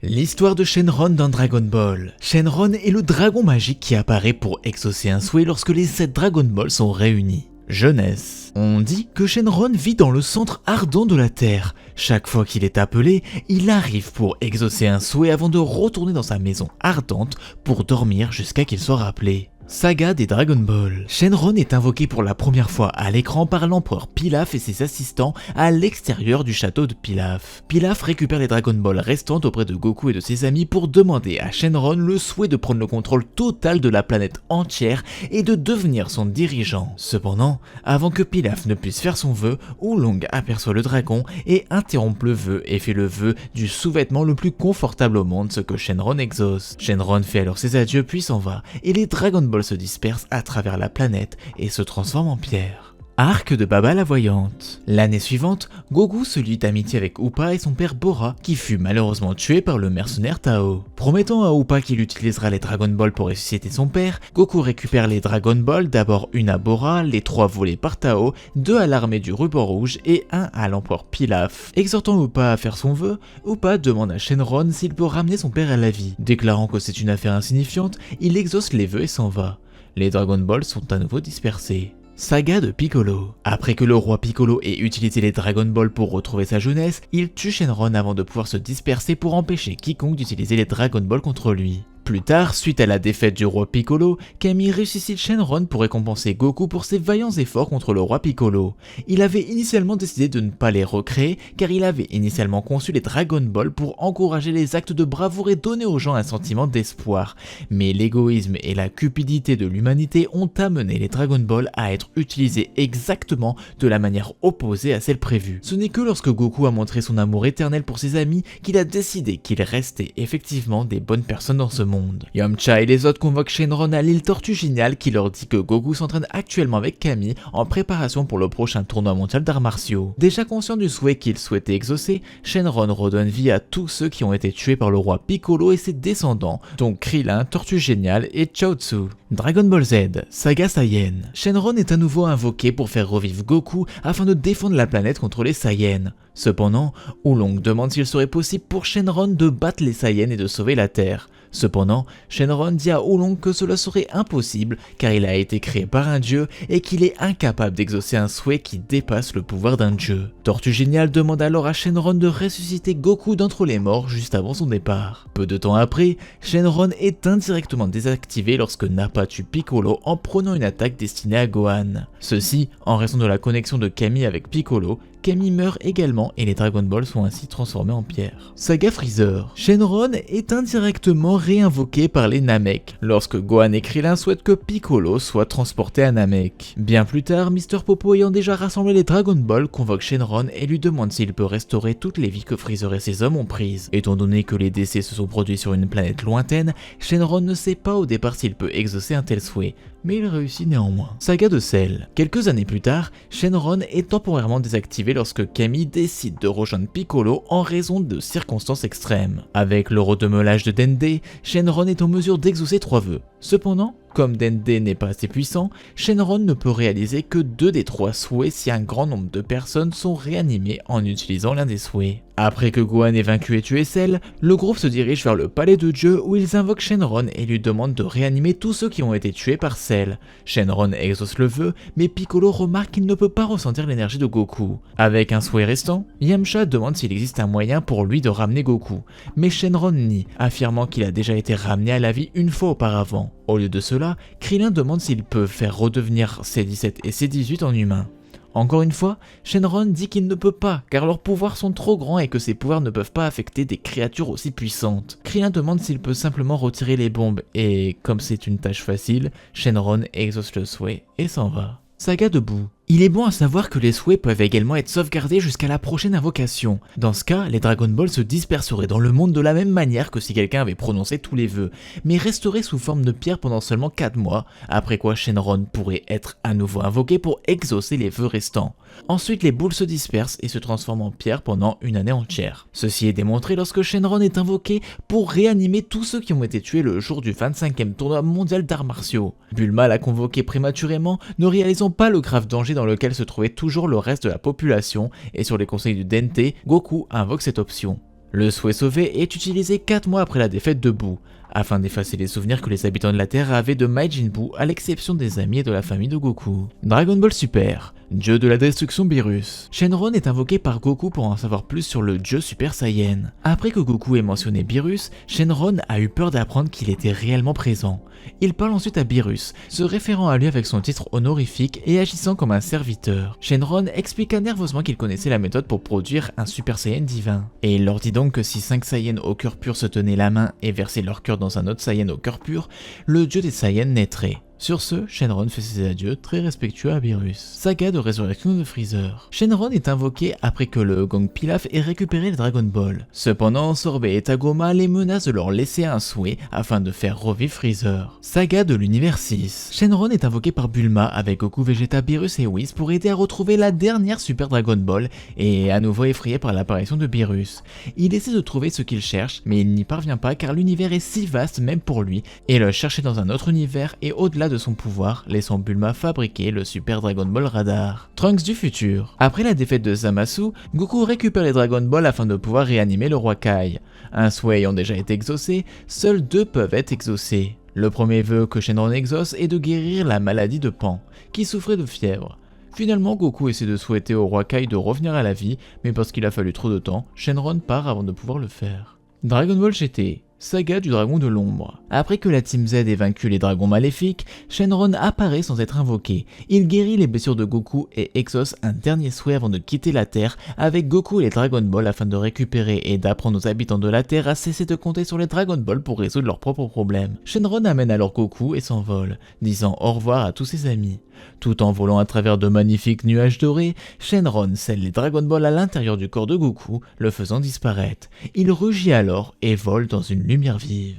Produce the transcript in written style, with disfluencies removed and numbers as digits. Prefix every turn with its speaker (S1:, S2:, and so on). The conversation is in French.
S1: L'histoire de Shenron dans Dragon Ball. Shenron est le dragon magique qui apparaît pour exaucer un souhait lorsque les 7 Dragon Ball sont réunis. Jeunesse. On dit que Shenron vit dans le centre ardent de la Terre. Chaque fois qu'il est appelé, il arrive pour exaucer un souhait avant de retourner dans sa maison ardente pour dormir jusqu'à qu'il soit rappelé. Saga des Dragon Ball. Shenron est invoqué pour la première fois à l'écran par l'empereur Pilaf et ses assistants à l'extérieur du château de Pilaf. Pilaf récupère les Dragon Ball restantes auprès de Goku et de ses amis pour demander à Shenron le souhait de prendre le contrôle total de la planète entière et de devenir son dirigeant. Cependant, avant que Pilaf ne puisse faire son vœu, Oolong aperçoit le dragon et interrompt le vœu et fait le vœu du sous-vêtement le plus confortable au monde, ce que Shenron exauce. Shenron fait alors ses adieux puis s'en va et les Dragon Ball se disperse à travers la planète et se transforme en pierre. Arc de Baba la Voyante. L'année suivante, Goku se lie d'amitié avec Appa et son père Bora, qui fut malheureusement tué par le mercenaire Tao. Promettant à Appa qu'il utilisera les Dragon Ball pour ressusciter son père, Goku récupère les Dragon Ball, d'abord une à Bora, les 3 volés par Tao, 2 à l'armée du ruban rouge et 1 à l'empereur Pilaf. Exhortant Appa à faire son vœu, Appa demande à Shenron s'il peut ramener son père à la vie. Déclarant que c'est une affaire insignifiante, il exauce les vœux et s'en va. Les Dragon Ball sont à nouveau dispersés. Saga de Piccolo. Après que le roi Piccolo ait utilisé les Dragon Ball pour retrouver sa jeunesse, il tue Shenron avant de pouvoir se disperser pour empêcher quiconque d'utiliser les Dragon Ball contre lui. Plus tard, suite à la défaite du roi Piccolo, Kami ressuscite Shenron pour récompenser Goku pour ses vaillants efforts contre le roi Piccolo. Il avait initialement décidé de ne pas les recréer car il avait initialement conçu les Dragon Ball pour encourager les actes de bravoure et donner aux gens un sentiment d'espoir. Mais l'égoïsme et la cupidité de l'humanité ont amené les Dragon Ball à être utilisés exactement de la manière opposée à celle prévue. Ce n'est que lorsque Goku a montré son amour éternel pour ses amis qu'il a décidé qu'ils restaient effectivement des bonnes personnes dans ce monde. Yamcha et les autres convoquent Shenron à l'île Tortue Géniale qui leur dit que Goku s'entraîne actuellement avec Kami en préparation pour le prochain tournoi mondial d'arts martiaux. Déjà conscient du souhait qu'il souhaitait exaucer, Shenron redonne vie à tous ceux qui ont été tués par le roi Piccolo et ses descendants, dont Krillin, Tortue Géniale et Chaozu. Dragon Ball Z, Saga Saiyan. Shenron est à nouveau invoqué pour faire revivre Goku afin de défendre la planète contre les Saiyans. Cependant, Oolong demande s'il serait possible pour Shenron de battre les Saiyans et de sauver la Terre. Cependant, Shenron dit à Oolong que cela serait impossible car il a été créé par un dieu et qu'il est incapable d'exaucer un souhait qui dépasse le pouvoir d'un dieu. Tortue Géniale demande alors à Shenron de ressusciter Goku d'entre les morts juste avant son départ. Peu de temps après, Shenron est indirectement désactivé lorsque Nappa tue Piccolo en prenant une attaque destinée à Gohan. Ceci en raison de la connexion de Kami avec Piccolo. Kami meurt également et les Dragon Ball sont ainsi transformés en pierre. Saga Freezer. Shenron est indirectement réinvoqué par les Namek lorsque Gohan et Krillin souhaitent que Piccolo soit transporté à Namek. Bien plus tard, Mr Popo ayant déjà rassemblé les Dragon Ball convoque Shenron et lui demande s'il peut restaurer toutes les vies que Freezer et ses hommes ont prises. Étant donné que les décès se sont produits sur une planète lointaine, Shenron ne sait pas au départ s'il peut exaucer un tel souhait, mais il réussit néanmoins. Saga de Cell. Quelques années plus tard, Shenron est temporairement désactivé lorsque Kami décide de rejoindre Piccolo en raison de circonstances extrêmes. Avec le redemelage de Dende, Shenron est en mesure d'exaucer 3 vœux. Cependant, comme Dende n'est pas assez puissant, Shenron ne peut réaliser que 2 des 3 souhaits si un grand nombre de personnes sont réanimées en utilisant l'un des souhaits. Après que Gohan ait vaincu et tué Cell, le groupe se dirige vers le palais de Dieu où ils invoquent Shenron et lui demandent de réanimer tous ceux qui ont été tués par Cell. Shenron exauce le vœu, mais Piccolo remarque qu'il ne peut pas ressentir l'énergie de Goku. Avec un souhait restant, Yamcha demande s'il existe un moyen pour lui de ramener Goku, mais Shenron nie, affirmant qu'il a déjà été ramené à la vie une fois auparavant. Au lieu de cela, Krillin demande s'il peut faire redevenir C-17 et C-18 en humains. Encore une fois, Shenron dit qu'il ne peut pas car leurs pouvoirs sont trop grands et que ses pouvoirs ne peuvent pas affecter des créatures aussi puissantes. Krillin demande s'il peut simplement retirer les bombes et, comme c'est une tâche facile, Shenron exauce le souhait et s'en va. Saga de Boo. Il est bon à savoir que les souhaits peuvent également être sauvegardés jusqu'à la prochaine invocation. Dans ce cas, les Dragon Ball se disperseraient dans le monde de la même manière que si quelqu'un avait prononcé tous les vœux, mais resteraient sous forme de pierre pendant seulement 4 mois, après quoi Shenron pourrait être à nouveau invoqué pour exaucer les vœux restants. Ensuite, les boules se dispersent et se transforment en pierre pendant une année entière. Ceci est démontré lorsque Shenron est invoqué pour réanimer tous ceux qui ont été tués le jour du 25e tournoi mondial d'arts martiaux. Bulma l'a convoqué prématurément, ne réalisant pas le grave danger dans lequel se trouvait toujours le reste de la population, et sur les conseils du Dente, Goku invoque cette option. Le souhait sauvé est utilisé 4 mois après la défaite de Boo, afin d'effacer les souvenirs que les habitants de la Terre avaient de Majin Buu à l'exception des amis et de la famille de Goku. Dragon Ball Super, dieu de la destruction Beerus. Shenron est invoqué par Goku pour en savoir plus sur le dieu Super Saiyan. Après que Goku ait mentionné Beerus, Shenron a eu peur d'apprendre qu'il était réellement présent. Il parle ensuite à Beerus, se référant à lui avec son titre honorifique et agissant comme un serviteur. Shenron expliqua nerveusement qu'il connaissait la méthode pour produire un Super Saiyan divin. Et il leur dit donc que si 5 Saiyans au cœur pur se tenaient la main et versaient leur cœur dans un autre Saiyan au cœur pur, le dieu des Saiyans naîtrait. Sur ce, Shenron fait ses adieux très respectueux à Beerus. Saga de résurrection de Freezer. Shenron est invoqué après que le Gong Pilaf ait récupéré les Dragon Ball. Cependant, Sorbet et Tagoma les menacent de leur laisser un souhait afin de faire revivre Freezer. Saga de l'univers 6. Shenron est invoqué par Bulma avec Goku, Vegeta, Beerus et Whis pour aider à retrouver la dernière Super Dragon Ball et est à nouveau effrayé par l'apparition de Beerus. Il essaie de trouver ce qu'il cherche, mais il n'y parvient pas car l'univers est si vaste même pour lui et le chercher dans un autre univers est au-delà de son pouvoir, laissant Bulma fabriquer le Super Dragon Ball Radar. Trunks du futur. Après la défaite de Zamasu, Goku récupère les Dragon Ball afin de pouvoir réanimer le roi Kai. Un souhait ayant déjà été exaucé, seuls 2 peuvent être exaucés. Le premier vœu que Shenron exauce est de guérir la maladie de Pan, qui souffrait de fièvre. Finalement, Goku essaie de souhaiter au roi Kai de revenir à la vie, mais parce qu'il a fallu trop de temps, Shenron part avant de pouvoir le faire. Dragon Ball GT. Saga du dragon de l'ombre. Après que la Team Z ait vaincu les dragons maléfiques, Shenron apparaît sans être invoqué. Il guérit les blessures de Goku et exauce un dernier souhait avant de quitter la Terre avec Goku et les Dragon Ball afin de récupérer et d'apprendre aux habitants de la Terre à cesser de compter sur les Dragon Ball pour résoudre leurs propres problèmes. Shenron amène alors Goku et s'envole, disant au revoir à tous ses amis. Tout en volant à travers de magnifiques nuages dorés, Shenron scelle les Dragon Ball à l'intérieur du corps de Goku, le faisant disparaître. Il rugit alors et vole dans une lumière vive.